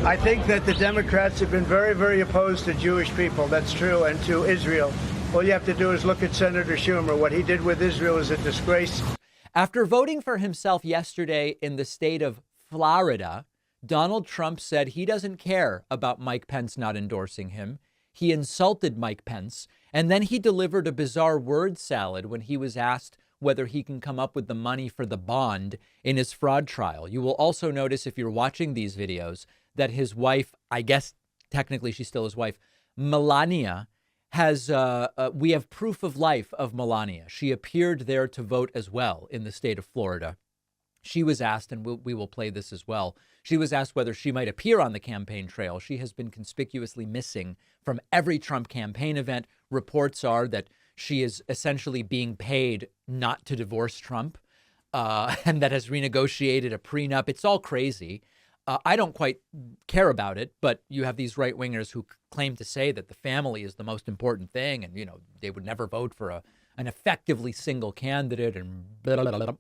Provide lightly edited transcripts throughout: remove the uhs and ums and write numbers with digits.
I think that the Democrats have been very, very opposed to Jewish people. That's true, and to Israel. All you have to do is look at Senator Schumer. What he did with Israel is a disgrace. After voting for himself yesterday in the state of Florida, Donald Trump said he doesn't care about Mike Pence not endorsing him. He insulted Mike Pence, and then he delivered a bizarre word salad when he was asked whether he can come up with the money for the bond in his fraud trial. You will also notice, if you're watching these videos, that his wife, I guess technically she's still his wife, Melania, has, we have proof of life of Melania. She appeared there to vote as well in the state of Florida. She was asked, and we will play this as well, she was asked whether she might appear on the campaign trail. She has been conspicuously missing from every Trump campaign event. Reports are that she is essentially being paid not to divorce Trump, and that has renegotiated a prenup. It's all crazy. I don't quite care about it, but you have these right wingers who claim to say that the family is the most important thing. And, you know, they would never vote for an effectively single candidate and blah, blah, blah, blah.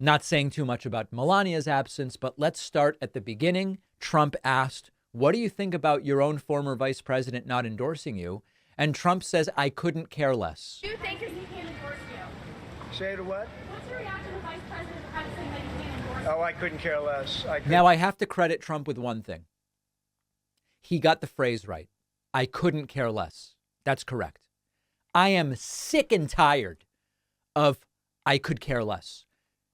Not saying too much about Melania's absence, but let's start at the beginning. Trump asked, what do you think about your own former vice president not endorsing you? And Trump says, I couldn't care less. Do you think he can't endorse you? Say to what? What's your reaction to Vice President Pence saying that he can't endorse you? Oh, I couldn't care less. Now, I have to credit Trump with one thing. He got the phrase right. I couldn't care less. That's correct. I am sick and tired of I could care less.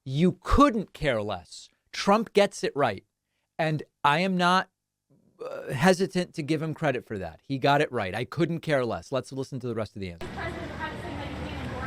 You couldn't care less. Trump gets it right. And I am not hesitant to give him credit for that. He got it right. I couldn't care less. Let's listen to the rest of the answer.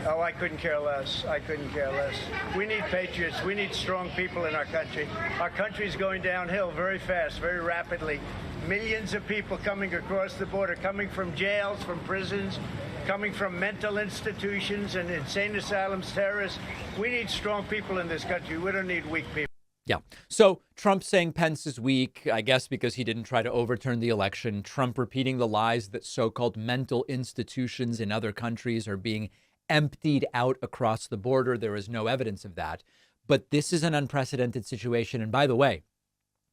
Oh, I couldn't care less. I couldn't care less. We need patriots. We need strong people in our country. Our country's going downhill very fast, very rapidly. Millions of people coming across the border, coming from jails, from prisons, coming from mental institutions and insane asylums, terrorists. We need strong people in this country. We don't need weak people. Yeah. So Trump saying Pence is weak, I guess because he didn't try to overturn the election. Trump repeating the lies that so-called mental institutions in other countries are being emptied out across the border. There is no evidence of that. But this is an unprecedented situation. And by the way,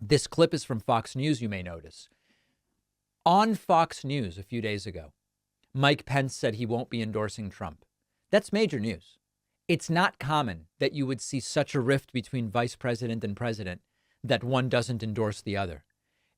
this clip is from Fox News, you may notice. On Fox News a few days ago, Mike Pence said he won't be endorsing Trump. That's major news. It's not common that you would see such a rift between vice president and president that one doesn't endorse the other.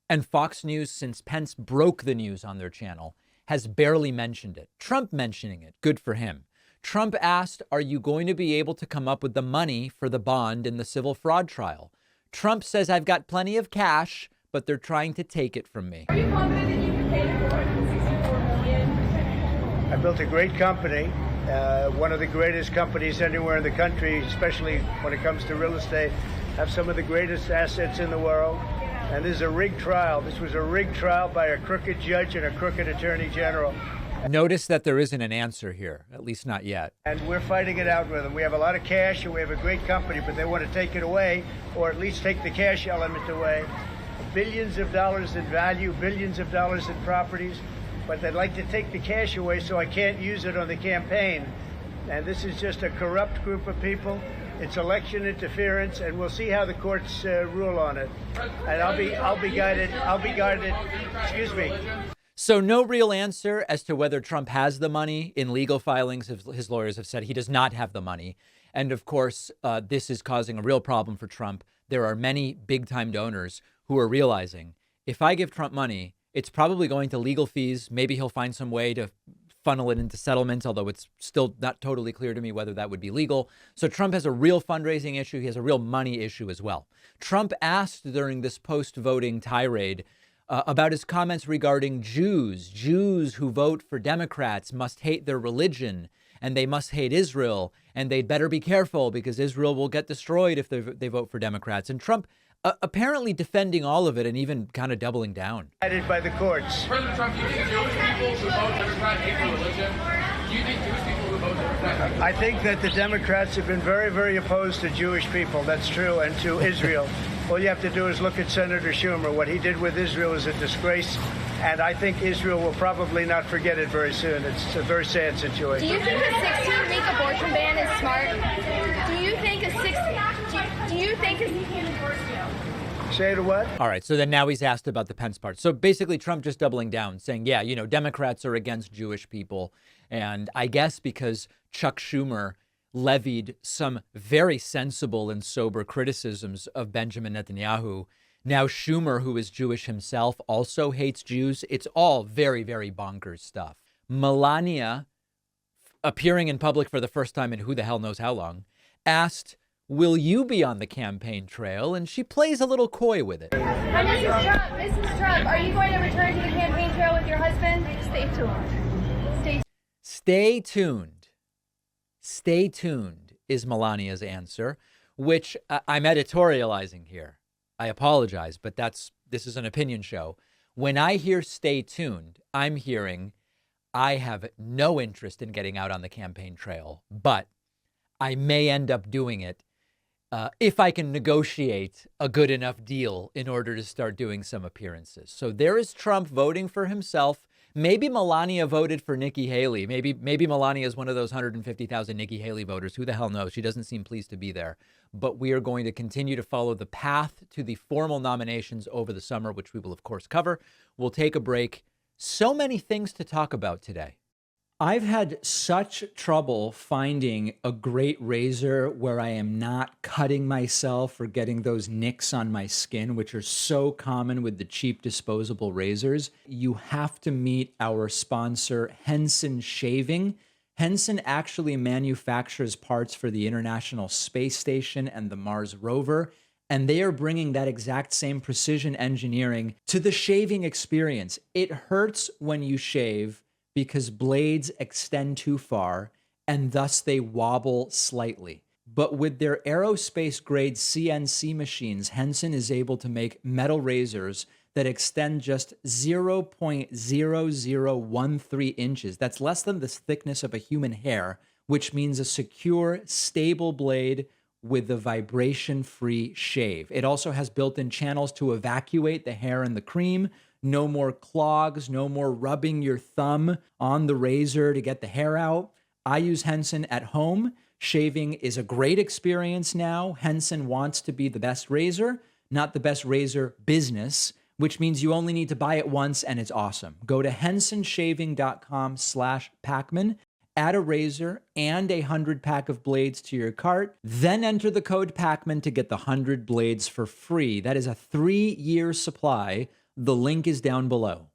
And Fox News, since Pence broke the news on their channel, has barely mentioned it. Trump mentioning it, good for him. Trump asked, are you going to be able to come up with the money for the bond in the civil fraud trial? Trump says, I've got plenty of cash, but they're trying to take it from me. Are you confident that you can pay $464 million? I built a great company, one of the greatest companies anywhere in the country, especially when it comes to real estate, have some of the greatest assets in the world. And this is a rigged trial. This was a rigged trial by a crooked judge and a crooked attorney general. Notice that there isn't an answer here, at least not yet. And we're fighting it out with them. We have a lot of cash and we have a great company, but they want to take it away, or at least take the cash element away. Billions of dollars in value, billions of dollars in properties, but they'd like to take the cash away so I can't use it on the campaign. And this is just a corrupt group of people. It's election interference, and we'll see how the courts rule on it. And I'll be guided. Excuse me. So no real answer as to whether Trump has the money. In legal filings, his lawyers have said he does not have the money. And of course, this is causing a real problem for Trump. There are many big-time donors who are realizing if I give Trump money, it's probably going to legal fees. Maybe he'll find some way to funnel it into settlements, although it's still not totally clear to me whether that would be legal. So Trump has a real fundraising issue. He has a real money issue as well. Trump asked during this post-voting tirade about his comments regarding Jews. Jews who vote for Democrats must hate their religion, and they must hate Israel, and they'd better be careful because Israel will get destroyed if they vote for Democrats. And Trump apparently defending all of it and even kind of doubling down. Guided by the courts. President Trump, do you think Jewish people who vote Democrat hate their religion? Do you think Jewish people who vote Democrat? I think that the Democrats have been very, very opposed to Jewish people. That's true, and to Israel. All you have to do is look at Senator Schumer. What he did with Israel is a disgrace, and I think Israel will probably not forget it very soon. It's a very sad situation. Do you think a 16-week abortion ban is smart? Do you think a 16... Do you think a... Say it what? All right. So then now he's asked about the Pence part. So basically, Trump just doubling down, saying, yeah, Democrats are against Jewish people. And I guess because Chuck Schumer levied some very sensible and sober criticisms of Benjamin Netanyahu, now Schumer, who is Jewish himself, also hates Jews. It's all very, very bonkers stuff. Melania, appearing in public for the first time in who the hell knows how long, asked, will you be on the campaign trail? And she plays a little coy with it. Hi, Mrs. Trump, are you going to return to the campaign trail with your husband? Stay tuned. Stay tuned. Stay tuned is Melania's answer, which I'm editorializing here. I apologize, but this is an opinion show. When I hear stay tuned, I'm hearing I have no interest in getting out on the campaign trail, but I may end up doing it if I can negotiate a good enough deal in order to start doing some appearances. So there is Trump voting for himself. Maybe Melania voted for Nikki Haley. Maybe Melania is one of those 150,000 Nikki Haley voters. Who the hell knows? She doesn't seem pleased to be there. But we are going to continue to follow the path to the formal nominations over the summer, which we will, of course, cover. We'll take a break. So many things to talk about today. I've had such trouble finding a great razor where I am not cutting myself or getting those nicks on my skin, which are so common with the cheap disposable razors. You have to meet our sponsor, Henson Shaving. Henson actually manufactures parts for the International Space Station and the Mars rover, and they are bringing that exact same precision engineering to the shaving experience. It hurts when you shave because blades extend too far and thus they wobble slightly. But with their aerospace grade CNC machines, Henson is able to make metal razors that extend just 0.0013 inches. That's less than the thickness of a human hair, which means a secure, stable blade with a vibration-free shave. It also has built-in channels to evacuate the hair and the cream. No more clogs, no more rubbing your thumb on the razor to get the hair out. I use Henson at home. Shaving is a great experience now. Henson wants to be the best razor, not the best razor business, which means you only need to buy it once and it's awesome. Go to hensonshaving.com/Pacman, add a razor and a 100-pack of blades to your cart, then enter the code Pacman to get the 100 blades for free. That is a 3-year supply. The link is down below.